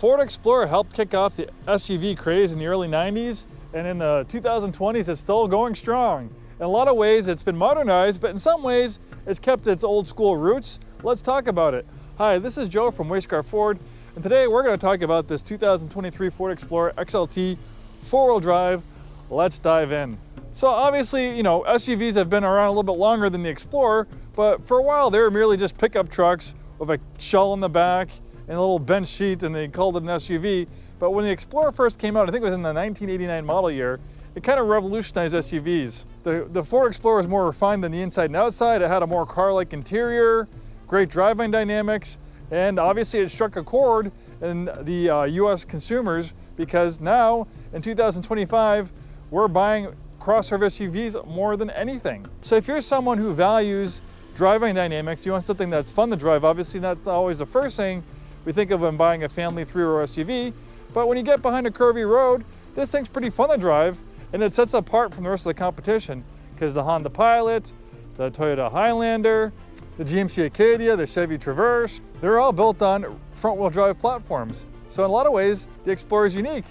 Ford Explorer helped kick off the SUV craze in the early 90s, and in the 2020s it's still going strong. In a lot of ways it's been modernized, but in some ways it's kept its old school roots. Let's talk about it. Hi, this is Joe from Way Scarff Ford, and today we're going to talk about this 2023 Ford Explorer XLT four-wheel drive. Let's dive in. So obviously, SUVs have been around a little bit longer than the Explorer, but for a while they were merely just pickup trucks with a shell in the back and a little bench seat, and they called it an SUV. But when the Explorer first came out, I think it was in the 1989 model year, it kind of revolutionized SUVs. The Ford Explorer was more refined than the inside and outside. It had a more car-like interior, great driving dynamics, and obviously it struck a chord in the US consumers, because now in 2025, we're buying crossover SUVs more than anything. So if you're someone who values driving dynamics, you want something that's fun to drive, obviously that's not always the first thing we think of when buying a family three-row SUV, but when you get behind a curvy road, this thing's pretty fun to drive, and it sets apart from the rest of the competition, because the Honda Pilot, the Toyota Highlander, the GMC Acadia, the Chevy Traverse, they're all built on front-wheel drive platforms. So in a lot of ways, the Explorer is unique.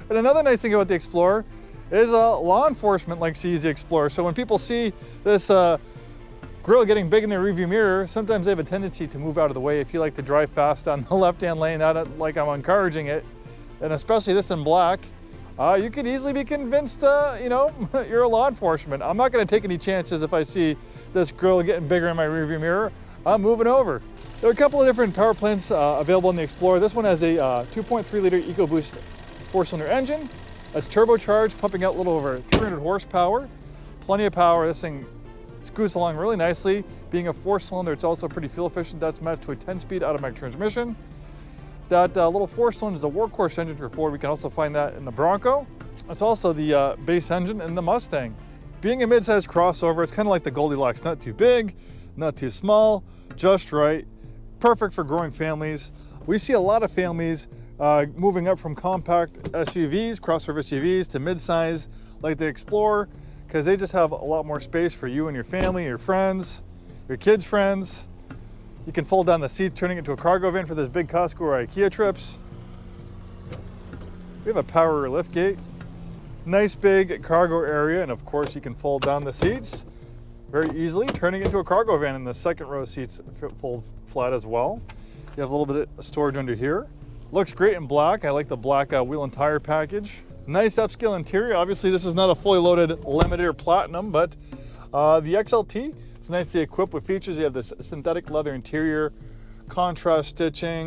And another nice thing about the Explorer is law enforcement likes to use the Explorer. So when people see this grill getting big in their rearview mirror, sometimes they have a tendency to move out of the way. If you like to drive fast on the left-hand lane, not like I'm encouraging it, and especially this in black, you could easily be convinced, you're a law enforcement. I'm not going to take any chances if I see this grill getting bigger in my rearview mirror. I'm moving over. There are a couple of different power plants available in the Explorer. This one has a 2.3-liter EcoBoost four-cylinder engine. That's turbocharged, pumping out a little over 300 horsepower. Plenty of power. This thing scoots along really nicely. Being a four-cylinder, it's also pretty fuel efficient. That's matched to a 10-speed automatic transmission. That little four-cylinder is a workhorse engine for Ford. We can also find that in the Bronco. It's also the base engine in the Mustang. Being a mid-size crossover, it's kind of like the Goldilocks. Not too big, not too small, just right. Perfect for growing families. We see a lot of families moving up from compact SUVs, crossover SUVs, to mid-size like the Explorer, because they just have a lot more space for you and your family, your friends, your kids' friends. You can fold down the seats, turning it into a cargo van for those big Costco or IKEA trips. We have a power lift gate. Nice big cargo area, and of course you can fold down the seats very easily, turning it into a cargo van, and the second row seats fold flat as well. You have a little bit of storage under here. Looks great in black. I like the black wheel and tire package. Nice upscale interior. Obviously this is not a fully loaded Limited or Platinum, but the XLT is nicely equipped with features. You have this synthetic leather interior, contrast stitching,